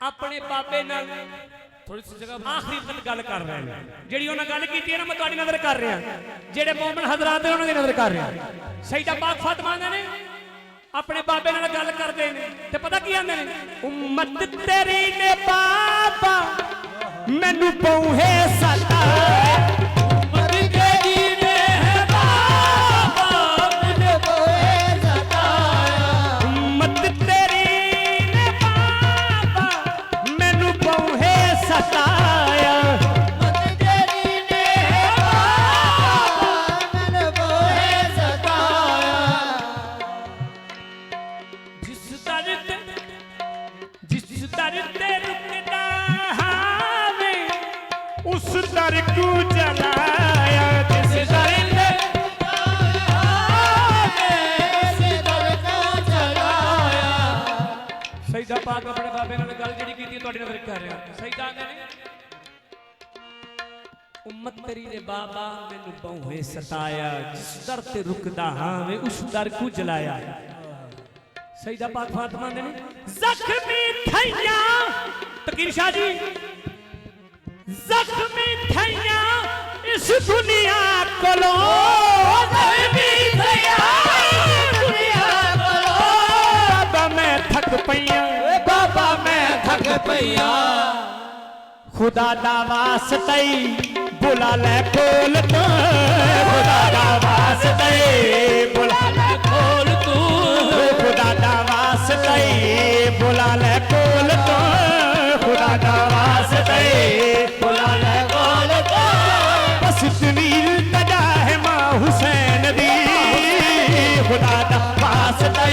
अपने बाबे नाल थोड़ी सी जगह आखिरी तक गल कर रहे हैं जिहड़ी उन्हां गल कीती है ना मैं तुहाडी नज़र कर रहा जेड़े मोमिन हजरात ने उन्हां दी नज़र कर रहा सईदा पाक फातिमा ने अपने बाबे नाल गल करदे ने ते पता की आंदे ने उम्मत तेरी ने बाबा मैनू पौहे सता उम्मत तेरी ने बाबा मैनू पौहे सता उम्मत तेरी ने बाबा मैनू पौहे सताया उम्मत तेरी ने बाबा मैनू पौहे सताया जिस दर ते रुकदा हावे उस दर को जलाया जिस दर ते हावे उस दर को जलाया सईदा पाक अपने बाबे नाल गल जेड़ी कीती तुहाडी नज़र कर रहा सईदा ने उम्मत तेरी ने बाबा मैनू पौहे सताया जिस दर ते रुकदा हावे उस दर को जलाया सईदा पाक फातिमा ने जख्मी थैया तकीर शाह जी जख्मी थैया इस दुनिया कोलो जख्मी थैया दुनिया कोलो बाबा मैं थक पईया बाबा मैं थक पईया खुदा दा वास्ते बुला ले कोल तो खुदा दा वास्ते बुला ले कोल तू खुदा दा वास्ते बुला ले कोल तो खुदा दा वास्ते बुला ले कोल तो बस इतनी तजा है मां हुसैन दी खुदा दा वास्ते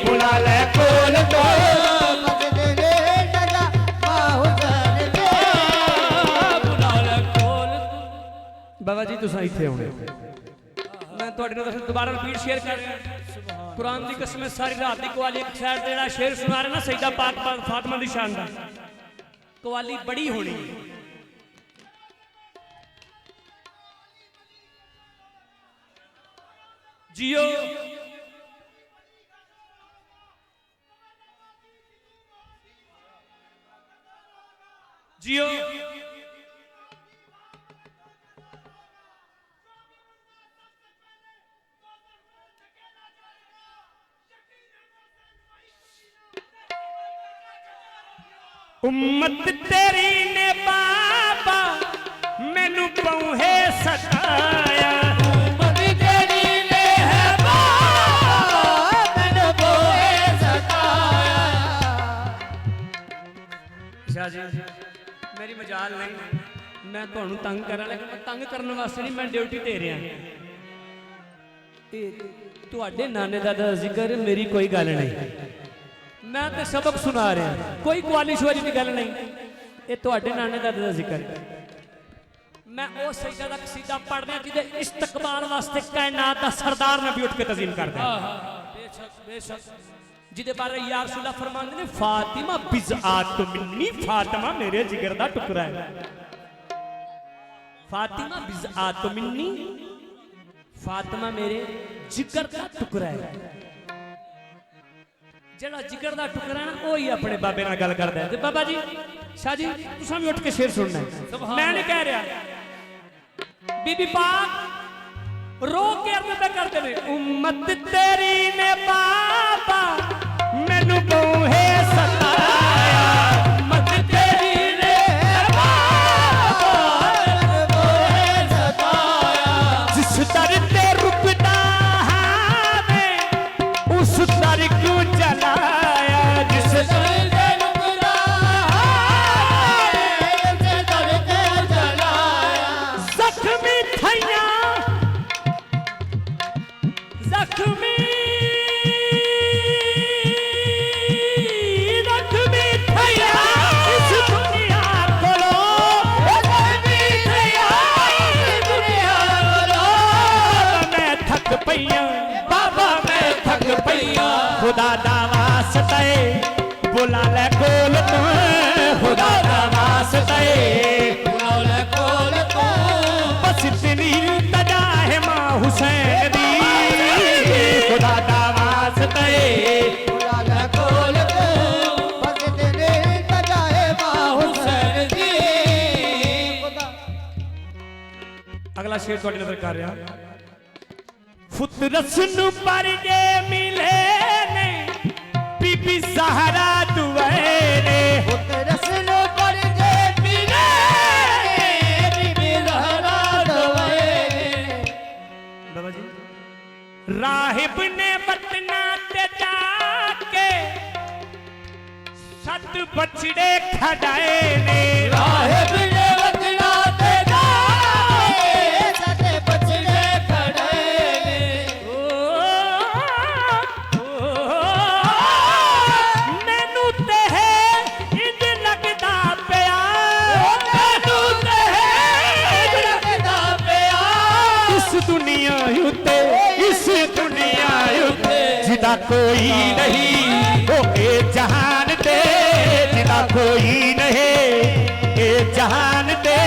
बुला ले कोल तो बाबा जी तुसा इत्थे आउणे मैं तुहाडे नाल दोबारा रिपीट शेयर कर रहा कुरान दी कसम सारी रात दी कवाली एक साइड ते जेड़ा शेर सुना रहा ना सईदा पाक फातिमा दी शान दा कवाली बड़ी होनी जियो जियो उम्मत तेरी ने बाबा मैनू पौहे सताया उम्मत तेरी ने है बाबा मैनू पौहे सताया शाह जी मेरी मजाल नहीं मैं तुहानू तंग करा लेकिन मैं तंग करने वास्ते नहीं मैं ड्यूटी दे रहा तुहाडे नाने दादा दा जिक्र मेरी कोई गल नहीं मैं तो सबक सुना रहा कोई कवाली शुआली की गल नहीं ये तुहाडे नाने दादे दा जिक्र मैं वो सईदा दा कसीदा पढ़ रहा जिहदे इस्तकबाल वास्ते कायनात दा सरदार नबी उठ के तज़ीम करदा बेशक बेशक जिहदे बारे या रसूल फरमांदे ने फातिमा बिज़आत मिन्नी फातिमा मेरे जिगर दा टुकड़ा है फातिमा बिज़आत मिन्नी फातिमा मेरे जिगर दा टुकड़ा है जेड़ा जिगर दा टुकड़ा ना वो ही अपने बाबे नाल गल करदा है ते बाबा जी शाह जी तुसां भी उठ के शेर सुनना है मैं नहीं कह रहा बीबी पाक रो के अर्ज पे करते ने उम्मत तेरी ने बाबा मैनू पौहे सताया उम्मत तेरी ने बाबा मैनू पौहे सताया जिस दर ते रुकदा हावे उस दर को जलाया जिस दर ते रुकदा हावे उस दर को जलाया जख्मी थैया जख्मी थैया इस दुनिया कोलो जख्मी थैया इस दुनिया कोलो मैं थक पईया बाबा मैं थक पईया खुदा दा वास्ते बुला ले कोल तू खुदा दा वास्ते बुला ले कोल तू बस इतनी तजा है मां हुसैन दी खुदा दा वास्ते बुला ले कोल तू बस इतनी तजा अगला शेर तुहाडी नजर कर रहा फुतरस नु पर जे मिले ने बीबी ज़हरा दुआरे फुतरस नु पर जे मिले बीबी ज़हरा दुआरे बाबा जी राहिब ने बतना ते जाके सत बछड़े खड़ाए ने राहिब ने बतना ते जाके सत बछड़े खड़ाए ने मैनू ते इंज लगदा पिया मैनू ते इंज लगदा पिया इस दुनिया उत्ते जिदा कोई नहीं वो ए जहान दे जिदा कोई नहीं ए जहान दे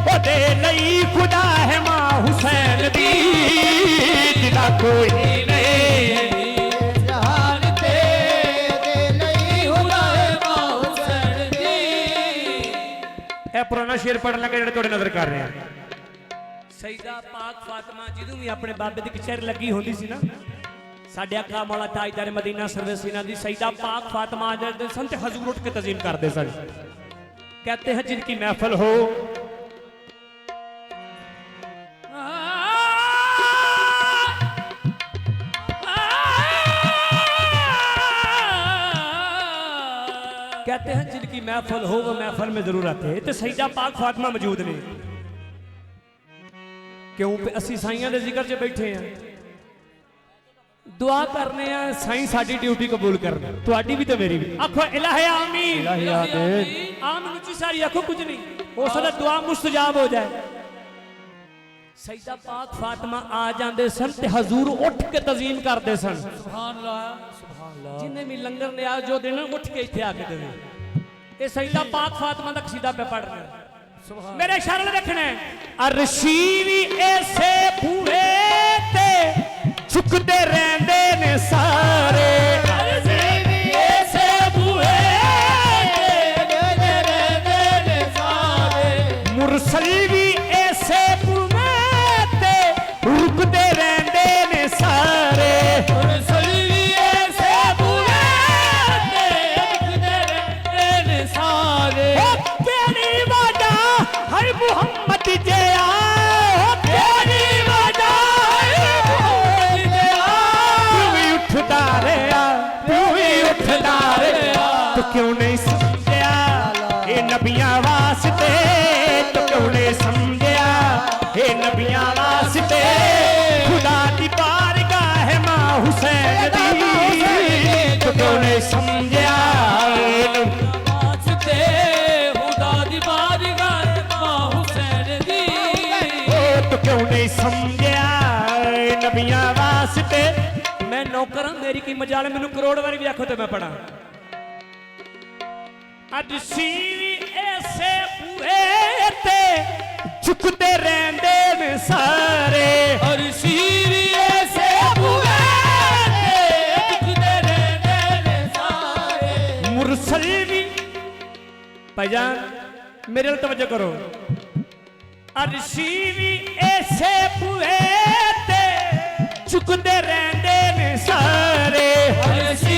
वो दे नहीं खुदा है मां हुसैन दी जिदा कोई नहीं जहान दे नहीं खुदा है मां हुसैन दी ए पुराना शेर पढ़न लगे जेड़े तोड़े नजर कर रहे हैं सईदा पाक फातिमा जिदू भी अपने बाबे दी कचहरी लगी होंदी सी ना साडे आका मौला ताजदार मदीना सर्विस इन्हां दी सईदा पाक फातिमा जद संत हजूर उठ के तज़ीम करते सन कहते हैं जिनकी महफिल हो कहते हैं जिनकी महफिल हो वो महफिल में जरूर आते हैं तो सईदा पाक फातिमा मौजूद ने क्यों पे असी साइयां दे जिक्र च बैठे हैं दुआ करने हैं साईं साडी ड्यूटी कबूल करना तुहाडी भी तो मेरी भी आखो इलाहे आमीन इलाही आमीन आमीन ऊंची सारी आखो कुछ नहीं हो सकदा दुआ मुस्तजाब हो जाए सईदा पाक फातिमा आ जांदे सन ते हजूर उठ के तज़ीम करदे सन सुभान अल्लाह जिन्हें भी लंगर लिया जो दिन उठ के इत्थे आके देवे ये सईदा पाक फातिमा दा कसीदा पे पढ़ रहे मेरे शरण रखने अरशी भी ऐसे पूरे ते झुकते रहंदे ने सारे अरशी भी ऐसे पूरे ते झुकते रहंदे ने सारे मुरसल भी ऐसे पूरे ते रुकते रहंदे ने सारे मुरसल भी ऐसे पूरे ते झुकते रहंदे ने सारे तेरी वजह हर मोहम्मद जया तेरी वजह तो क्यों नहीं समझया ये नबियां वास्ते तो क्यों नहीं समझया ये नबियां वास्ते खुदा दी बारगाह है मां हुसैन दी तो क्यों नहीं समझया वास्ते खुदा दी बारगाह है मां हुसैन दी तो क्यों नहीं समझया नबियां वास्ते मैं नौकर हां मेरी की मजाल मैनू करोड़ बारी भी आखो तो मैं पढ़ा अरशी ऐसे पूरे ते झुकते रहंदे ने सारे अरशी ऐसे पूरे ते झुकते रहंदे ने सारे मुरसल भी भाईजान मेरे लिए तवज्जो करो अरशी भी ऐसे पूरे ते झुकते रहंदे ने सारे अरशी